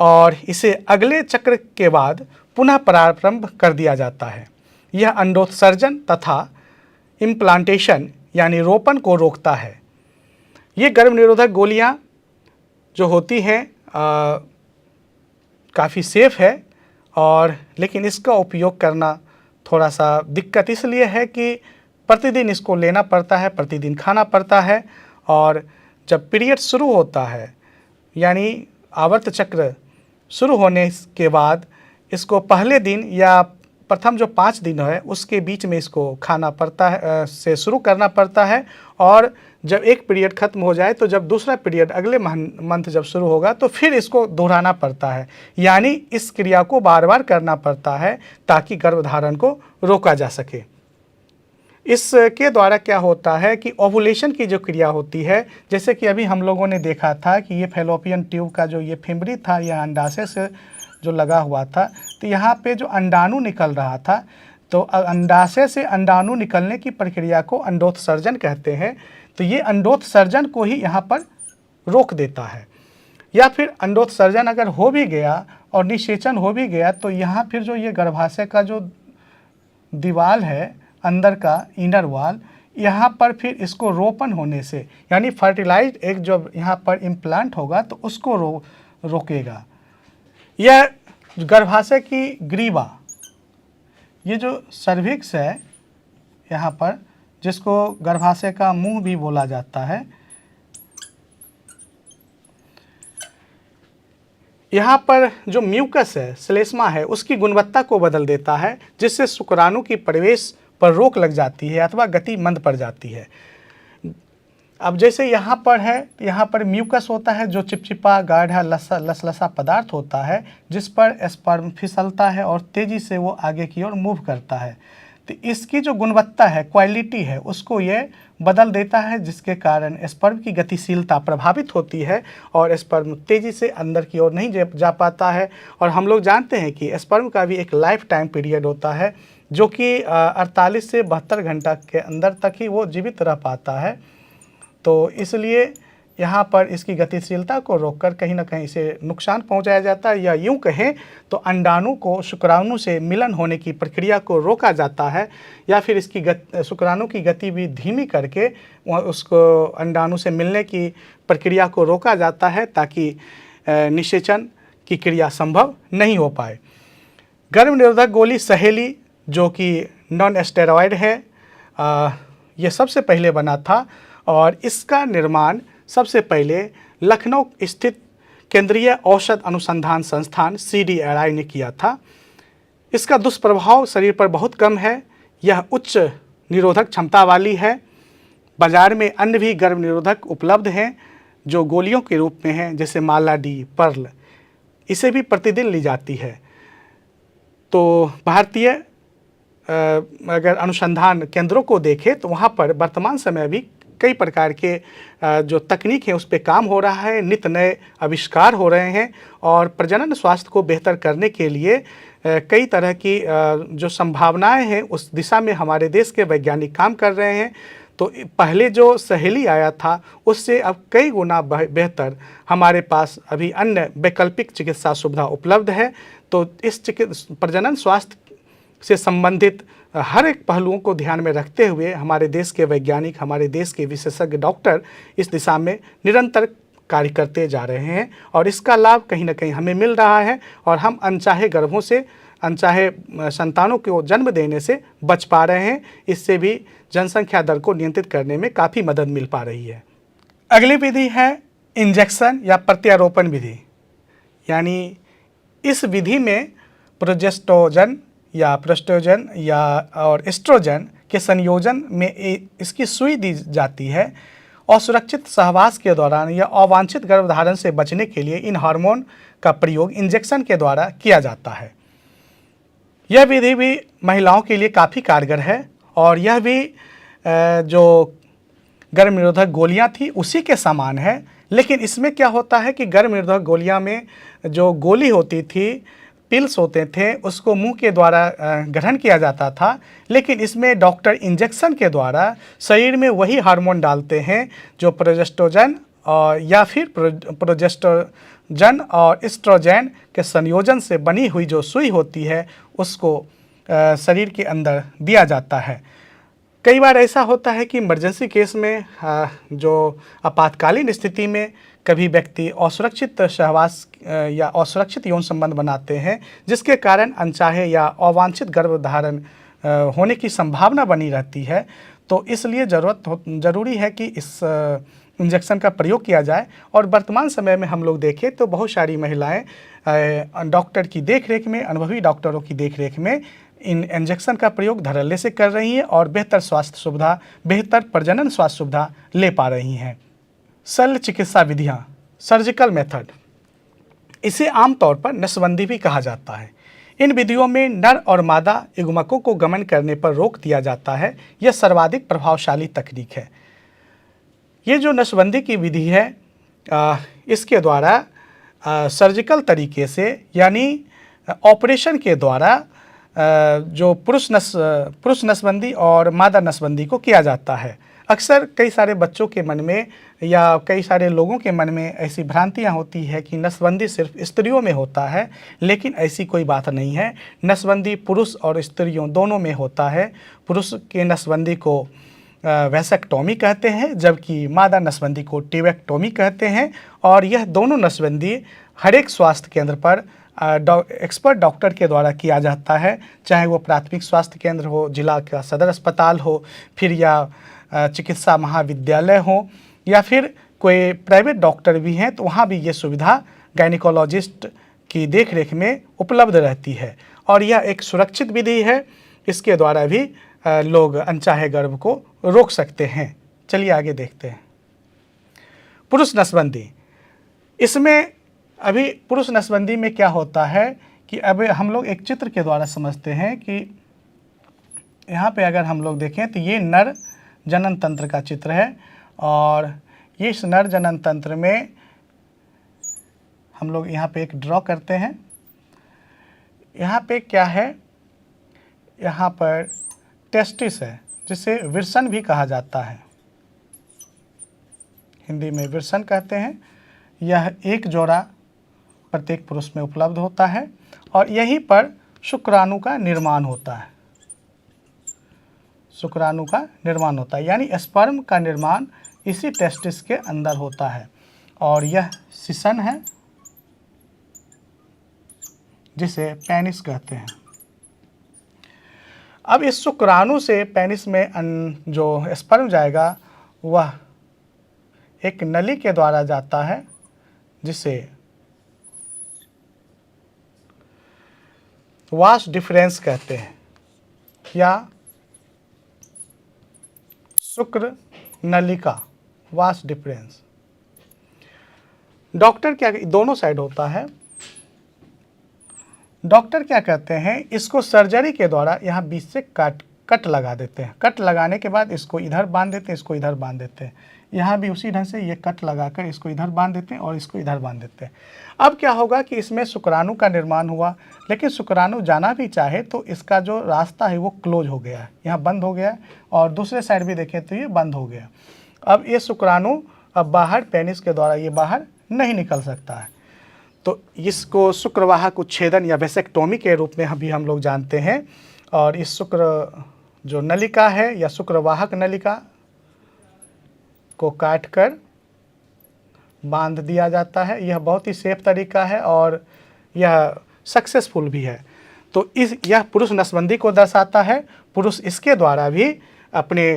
Speaker 1: और इसे अगले चक्र के बाद पुनः प्रारंभ कर दिया जाता है। यह अंडोत्सर्जन तथा इम्प्लांटेशन यानी रोपण को रोकता है। ये गर्भ निरोधक गोलियां जो होती हैं काफ़ी सेफ है और लेकिन इसका उपयोग करना थोड़ा सा दिक्कत इसलिए है कि प्रतिदिन इसको लेना पड़ता है, प्रतिदिन खाना पड़ता है। और जब पीरियड शुरू होता है, यानी आवर्त चक्र शुरू होने के बाद इसको पहले दिन या प्रथम जो 5 दिन है उसके बीच में इसको खाना पड़ता है, से शुरू करना पड़ता है। और जब एक पीरियड खत्म हो जाए तो जब दूसरा पीरियड अगले मंथ जब शुरू होगा तो फिर इसको दोहराना पड़ता है। यानी इस क्रिया को बार बार करना पड़ता है ताकि गर्भधारण को रोका जा सके। इसके द्वारा क्या होता है कि ओवुलेशन की जो क्रिया होती है, जैसे कि अभी हम लोगों ने देखा था कि ये फैलोपियन ट्यूब का जो ये फिमरी था, यह अंडाशय से जो लगा हुआ था, तो यहाँ पे जो अंडाणु निकल रहा था, तो अंडाशय से अंडाणु निकलने की प्रक्रिया को अंडोत्सर्जन कहते हैं। तो ये अंडोत्सर्जन को ही यहाँ पर रोक देता है। या फिर अंडोत्सर्जन अगर हो भी गया और निषेचन हो भी गया तो यहाँ फिर जो ये गर्भाशय का जो दीवार है अंदर का इनर वॉल, यहाँ पर फिर इसको रोपण होने से, यानी फर्टिलाइज्ड एग जब यहाँ पर इम्प्लांट होगा तो उसको रोकेगा। यह गर्भाशय की ग्रीवा, ये जो सर्विक्स है यहाँ पर, जिसको गर्भाशय का मुंह भी बोला जाता है, यहाँ पर जो म्यूकस है, श्लेष्मा है, उसकी गुणवत्ता को बदल देता है, जिससे शुक्राणु की प्रवेश पर रोक लग जाती है अथवा गति मंद पड़ जाती है। अब जैसे यहाँ पर है, यहाँ पर म्यूकस होता है जो चिपचिपा गाढ़ा लसलसा पदार्थ होता है, जिस पर स्पर्म फिसलता है और तेज़ी से वो आगे की ओर मूव करता है। तो इसकी जो गुणवत्ता है, क्वालिटी है, उसको ये बदल देता है, जिसके कारण स्पर्म की गतिशीलता प्रभावित होती है और स्पर्म तेज़ी से अंदर की ओर नहीं जा पाता है। और हम लोग जानते हैं कि स्पर्म का भी एक लाइफ टाइम पीरियड होता है, जो कि 48 से 72 घंटा के अंदर तक ही वो जीवित रह पाता है। तो इसलिए यहाँ पर इसकी गतिशीलता को रोककर कहीं ना कहीं इसे नुकसान पहुँचाया जाता है, या यूँ कहें तो अंडाणु को शुक्राणु से मिलन होने की प्रक्रिया को रोका जाता है, या फिर इसकी शुक्राणु की गति भी धीमी करके उसको अंडाणु से मिलने की प्रक्रिया को रोका जाता है, ताकि निषेचन की क्रिया संभव नहीं हो पाए। गर्भ निरोधक गोली सहेली, जो कि नॉन स्टेरॉयड है, ये सबसे पहले बना था और इसका निर्माण सबसे पहले लखनऊ स्थित केंद्रीय औषध अनुसंधान संस्थान CDRI ने किया था। इसका दुष्प्रभाव शरीर पर बहुत कम है, यह उच्च निरोधक क्षमता वाली है। बाज़ार में अन्य भी गर्भ निरोधक उपलब्ध हैं जो गोलियों के रूप में हैं, जैसे मालाडी, पर्ल, इसे भी प्रतिदिन ली जाती है। तो भारतीय अगर अनुसंधान केंद्रों को देखें तो वहाँ पर वर्तमान समय भी कई प्रकार के जो तकनीक है उस पर काम हो रहा है, नित्य नए आविष्कार हो रहे हैं और प्रजनन स्वास्थ्य को बेहतर करने के लिए कई तरह की जो संभावनाएं हैं उस दिशा में हमारे देश के वैज्ञानिक काम कर रहे हैं। तो पहले जो सहेली आया था उससे अब कई गुना बेहतर हमारे पास अभी अन्य वैकल्पिक चिकित्सा सुविधा उपलब्ध है। तो इस प्रजनन स्वास्थ्य से संबंधित हर एक पहलुओं को ध्यान में रखते हुए हमारे देश के वैज्ञानिक, हमारे देश के विशेषज्ञ डॉक्टर इस दिशा में निरंतर कार्य करते जा रहे हैं और इसका लाभ कहीं ना कहीं हमें मिल रहा है और हम अनचाहे गर्भों से, अनचाहे संतानों को जन्म देने से बच पा रहे हैं। इससे भी जनसंख्या दर को नियंत्रित करने में काफ़ी मदद मिल पा रही है। अगली विधि है इंजेक्शन या प्रत्यारोपण विधि। यानी इस विधि में प्रोजेस्टेरोन या और एस्ट्रोजन के संयोजन में इसकी सुई दी जाती है। असुरक्षित सहवास के दौरान या अवांछित गर्भधारण से बचने के लिए इन हार्मोन का प्रयोग इंजेक्शन के द्वारा किया जाता है। यह विधि भी महिलाओं के लिए काफ़ी कारगर है और यह भी जो गर्भ निरोधक गोलियां थी उसी के समान है, लेकिन इसमें क्या होता है कि गर्भ निरोधक गोलियां में जो गोली होती थी, पिल्स होते थे, उसको मुंह के द्वारा ग्रहण किया जाता था, लेकिन इसमें डॉक्टर इंजेक्शन के द्वारा शरीर में वही हार्मोन डालते हैं जो प्रोजेस्टेरोन या फिर प्रोजेस्टेरोन और एस्ट्रोजन के संयोजन से बनी हुई जो सुई होती है उसको शरीर के अंदर दिया जाता है। कई बार ऐसा होता है कि इमरजेंसी केस में जो आपातकालीन स्थिति में कभी व्यक्ति असुरक्षित सहवास या असुरक्षित यौन संबंध बनाते हैं, जिसके कारण अनचाहे या अवांछित गर्भधारण होने की संभावना बनी रहती है। तो इसलिए ज़रूरी है कि इस इंजेक्शन का प्रयोग किया जाए। और वर्तमान समय में हम लोग देखें तो बहुत सारी महिलाएं डॉक्टर की देखरेख में, अनुभवी डॉक्टरों की देखरेख में इन इंजेक्शन का प्रयोग धड़ल्ले से कर रही हैं और बेहतर स्वास्थ्य सुविधा, बेहतर प्रजनन स्वास्थ्य सुविधा ले पा रही हैं। शल्य चिकित्सा विधियाँ, सर्जिकल मेथड, इसे आमतौर पर नसबंदी भी कहा जाता है। इन विधियों में नर और मादा युग्मकों को गमन करने पर रोक दिया जाता है। यह सर्वाधिक प्रभावशाली तकनीक है। ये जो नसबंदी की विधि है, इसके द्वारा सर्जिकल तरीके से, यानी ऑपरेशन के द्वारा जो पुरुष नसबंदी और मादा नसबंदी को किया जाता है। अक्सर कई सारे बच्चों के मन में या कई सारे लोगों के मन में ऐसी भ्रांतियाँ होती है कि नसबंदी सिर्फ स्त्रियों में होता है, लेकिन ऐसी कोई बात नहीं है। नसबंदी पुरुष और स्त्रियों दोनों में होता है। पुरुष के नसबंदी को वैसेक्टोमी कहते हैं, जबकि मादा नसबंदी को टीवेक्टोमी कहते हैं। और यह दोनों नसबंदी हर एक स्वास्थ्य केंद्र पर एक्सपर्ट डॉक्टर के द्वारा किया जाता है, चाहे वो प्राथमिक स्वास्थ्य केंद्र हो, जिला का सदर अस्पताल हो, फिर या चिकित्सा महाविद्यालय हो, या फिर कोई प्राइवेट डॉक्टर भी हैं तो वहाँ भी ये सुविधा गायनिकोलॉजिस्ट की देखरेख में उपलब्ध रहती है। और यह एक सुरक्षित विधि है, इसके द्वारा भी लोग अनचाहे गर्भ को रोक सकते हैं। चलिए आगे देखते हैं। पुरुष नसबंदी, इसमें अभी पुरुष नसबंदी में क्या होता है कि अब हम लोग एक चित्र के द्वारा समझते हैं कि यहाँ पे अगर हम लोग देखें तो ये नर जनन तंत्र का चित्र है, और इस नर जनन तंत्र में हम लोग यहाँ पे एक ड्रॉ करते हैं। यहाँ पे क्या है, यहाँ पर टेस्टिस है, जिसे विरसन भी कहा जाता है, हिंदी में विरसन कहते हैं। यह एक जोड़ा प्रत्येक पुरुष में उपलब्ध होता है और यहीं पर शुक्राणु का निर्माण होता है। शुक्राणु का निर्माण होता है, यानी स्पर्म का निर्माण इसी टेस्टिस के अंदर होता है। और यह सिसन है, जिसे पेनिस कहते हैं। अब इस शुक्राणु से पेनिस में जो स्पर्म जाएगा वह एक नली के द्वारा जाता है, जिसे वास डिफरेंस कहते हैं या शुक्र नलिका, वास डिफरेंस। डॉक्टर क्या, दोनों साइड होता है। डॉक्टर क्या कहते हैं, इसको सर्जरी के द्वारा यहाँ बीच से कट लगा देते हैं। कट लगाने के बाद इसको इधर बांध देते हैं, इसको इधर बांध देते हैं। यहाँ भी उसी ढंग से ये कट लगाकर इसको इधर बांध देते हैं और इसको इधर बांध देते हैं। अब क्या होगा कि इसमें शुक्राणु का निर्माण हुआ, लेकिन शुक्राणु जाना भी चाहे तो इसका जो रास्ता है वो क्लोज हो गया है, यहाँ बंद हो गया है, और दूसरे साइड भी देखें तो ये बंद हो गया। अब ये शुक्राणु अब बाहर पेनिस के द्वारा ये बाहर नहीं निकल सकता है, तो इसको शुक्रवाहक उच्छेदन या वेसेक्टोमी के रूप में भी हम लोग जानते हैं। और इस शुक्र जो नलिका है या शुक्रवाहक नलिका को काटकर बांध दिया जाता है। यह बहुत ही सेफ तरीका है और यह सक्सेसफुल भी है। तो यह पुरुष नसबंदी को दर्शाता है। पुरुष इसके द्वारा भी अपने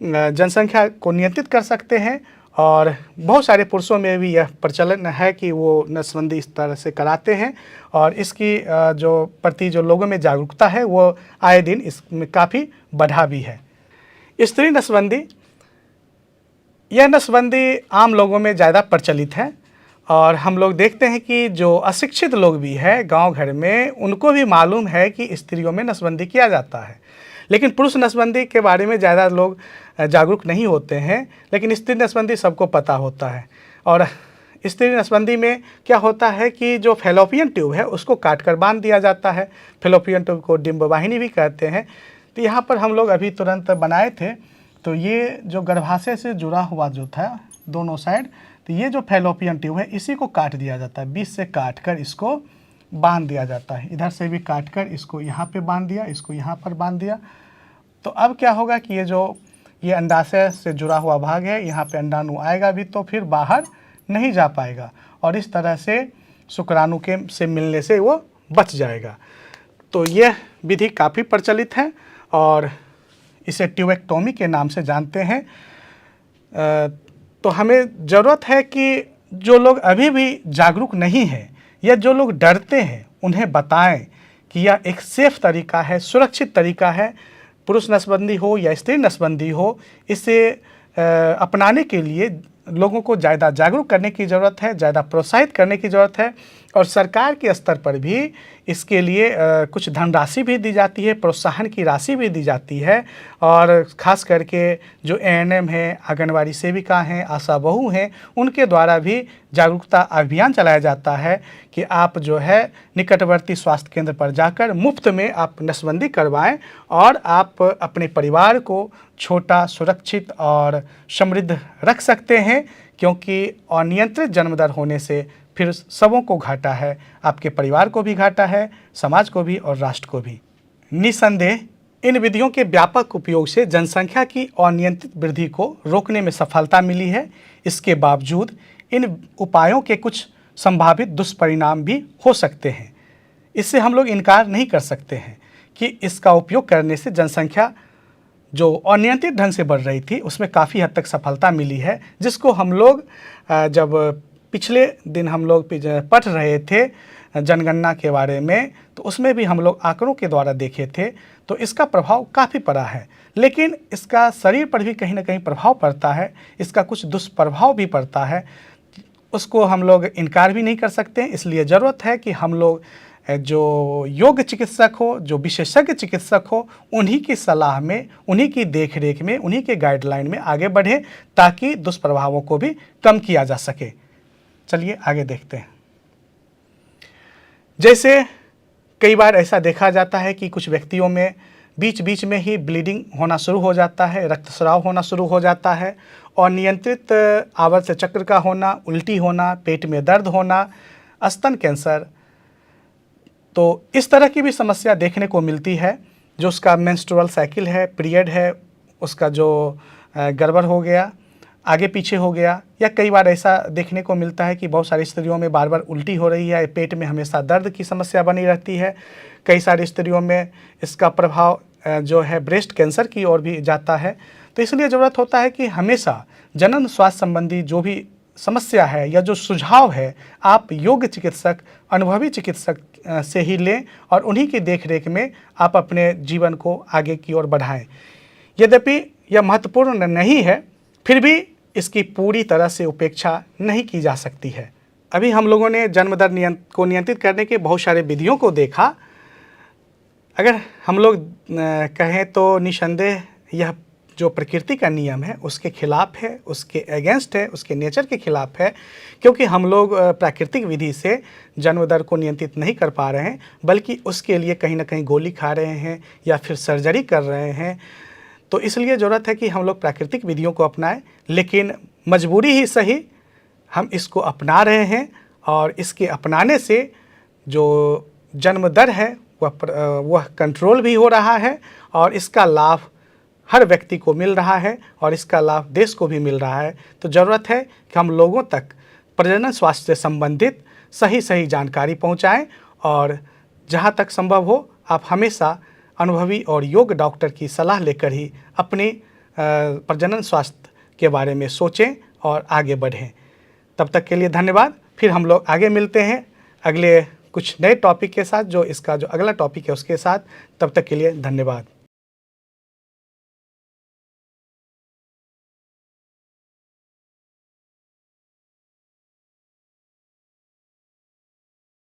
Speaker 1: जनसंख्या को नियंत्रित कर सकते हैं, और बहुत सारे पुरुषों में भी यह प्रचलन है कि वो नसबंदी इस तरह से कराते हैं, और इसकी जो प्रति जो लोगों में जागरूकता है वो आए दिन इसमें काफ़ी बढ़ा भी है। स्त्री नसबंदी, यह नसबंदी आम लोगों में ज़्यादा प्रचलित है, और हम लोग देखते हैं कि जो अशिक्षित लोग भी हैं गांव घर में, उनको भी मालूम है कि स्त्रियों में नसबंदी किया जाता है, लेकिन पुरुष नसबंदी के बारे में ज़्यादा लोग जागरूक नहीं होते हैं। लेकिन स्त्री नसबंदी सबको पता होता है। और स्त्री नसबंदी में क्या होता है कि जो फैलोपियन ट्यूब है उसको काट कर बांध दिया जाता है। फैलोपियन ट्यूब को डिंबवाहिनी भी कहते हैं। तो यहाँ पर हम लोग अभी तुरंत बनाए थे, तो ये जो गर्भाशय से जुड़ा हुआ जो था दोनों साइड, तो ये जो फैलोपियन ट्यूब है इसी को काट दिया जाता है, बीच से काट कर इसको बांध दिया जाता है। इधर से भी काट कर इसको यहाँ पे बांध दिया, इसको यहाँ पर बांध दिया। तो अब क्या होगा कि ये अंडाशय से जुड़ा हुआ भाग है, यहाँ पे अंडाणु आएगा भी तो फिर बाहर नहीं जा पाएगा, और इस तरह से शुक्राणु के से मिलने से वो बच जाएगा। तो यह विधि काफ़ी प्रचलित है, और इसे ट्यूबेक्टोमी के नाम से जानते हैं। तो हमें ज़रूरत है कि जो लोग अभी भी जागरूक नहीं हैं या जो लोग डरते हैं उन्हें बताएं कि यह एक सेफ तरीका है, सुरक्षित तरीका है। पुरुष नसबंदी हो या स्त्री नसबंदी हो, इसे अपनाने के लिए लोगों को ज़्यादा जागरूक करने की ज़रूरत है, ज़्यादा प्रोत्साहित करने की ज़रूरत है। और सरकार के स्तर पर भी इसके लिए कुछ धनराशि भी दी जाती है, प्रोत्साहन की राशि भी दी जाती है। और ख़ास करके जो एएनएम हैं, आंगनवाड़ी सेविका हैं, आशा बहू हैं, उनके द्वारा भी जागरूकता अभियान चलाया जाता है कि आप जो है निकटवर्ती स्वास्थ्य केंद्र पर जाकर मुफ्त में आप नसबंदी करवाएं और आप अपने परिवार को छोटा, सुरक्षित और समृद्ध रख सकते हैं। क्योंकि अनियंत्रित जन्मदर होने से फिर सबों को घाटा है, आपके परिवार को भी घाटा है, समाज को भी और राष्ट्र को भी। निसंदेह इन विधियों के व्यापक उपयोग से जनसंख्या की अनियंत्रित वृद्धि को रोकने में सफलता मिली है। इसके बावजूद इन उपायों के कुछ संभावित दुष्परिणाम भी हो सकते हैं। इससे हम लोग इनकार नहीं कर सकते हैं कि इसका उपयोग करने से जनसंख्या जो अनियंत्रित ढंग से बढ़ रही थी उसमें काफ़ी हद तक सफलता मिली है, जिसको हम लोग जब पिछले दिन हम लोग पढ़ रहे थे जनगणना के बारे में, तो उसमें भी हम लोग आंकड़ों के द्वारा देखे थे, तो इसका प्रभाव काफ़ी पड़ा है। लेकिन इसका शरीर पर भी कहीं ना कहीं प्रभाव पड़ता है, इसका कुछ दुष्प्रभाव भी पड़ता है, उसको हम लोग इनकार भी नहीं कर सकते। इसलिए ज़रूरत है कि हम लोग जो योग्य चिकित्सक हो, जो विशेषज्ञ चिकित्सक हो, उन्हीं की सलाह में, उन्हीं की देखरेख में, उन्हीं के गाइडलाइन में आगे बढ़ें ताकि दुष्प्रभावों को भी कम किया जा सके। चलिए आगे देखते हैं। जैसे कई बार ऐसा देखा जाता है कि कुछ व्यक्तियों में बीच बीच में ही ब्लीडिंग होना शुरू हो जाता है, रक्तस्राव होना शुरू हो जाता है, और नियंत्रित आवर्त चक्र का होना, उल्टी होना, पेट में दर्द होना, स्तन कैंसर, तो इस तरह की भी समस्या देखने को मिलती है। जो उसका मेंस्ट्रुअल साइकिल है, पीरियड है, उसका जो गड़बड़ हो गया, आगे पीछे हो गया, या कई बार ऐसा देखने को मिलता है कि बहुत सारी स्त्रियों में बार बार उल्टी हो रही है, पेट में हमेशा दर्द की समस्या बनी रहती है। कई सारी स्त्रियों में इसका प्रभाव जो है ब्रेस्ट कैंसर की ओर भी जाता है। तो इसलिए ज़रूरत होता है कि हमेशा जनन स्वास्थ्य संबंधी जो भी समस्या है या जो सुझाव है, आप योग्य चिकित्सक, अनुभवी चिकित्सक से ही लें और उन्हीं की देखरेख में आप अपने जीवन को आगे की ओर बढ़ाएं। यद्यपि यह महत्वपूर्ण नहीं है, फिर भी इसकी पूरी तरह से उपेक्षा नहीं की जा सकती है। अभी हम लोगों ने जन्म दर को नियंत्रित करने के बहुत सारे विधियों को देखा। अगर हम लोग कहें तो निसंदेह यह जो प्रकृति का नियम है उसके खिलाफ है, उसके अगेंस्ट है, उसके नेचर के खिलाफ है। क्योंकि हम लोग प्राकृतिक विधि से जन्म दर को नियंत्रित नहीं कर पा रहे हैं, बल्कि उसके लिए कहीं ना कहीं गोली खा रहे हैं या फिर सर्जरी कर रहे हैं। तो इसलिए ज़रूरत है कि हम लोग प्राकृतिक विधियों को अपनाएं, लेकिन मजबूरी ही सही हम इसको अपना रहे हैं। और इसके अपनाने से जो जन्म दर है वह कंट्रोल भी हो रहा है, और इसका लाभ हर व्यक्ति को मिल रहा है, और इसका लाभ देश को भी मिल रहा है। तो ज़रूरत है कि हम लोगों तक प्रजनन स्वास्थ्य से संबंधित सही जानकारी पहुंचाएं, और जहां तक संभव हो आप हमेशा अनुभवी और योग्य डॉक्टर की सलाह लेकर ही अपने प्रजनन स्वास्थ्य के बारे में सोचें और आगे बढ़ें। तब तक के लिए धन्यवाद। फिर हम लोग आगे मिलते हैं अगले कुछ नए टॉपिक के साथ, जो इसका जो अगला टॉपिक है उसके साथ। तब तक के लिए धन्यवाद।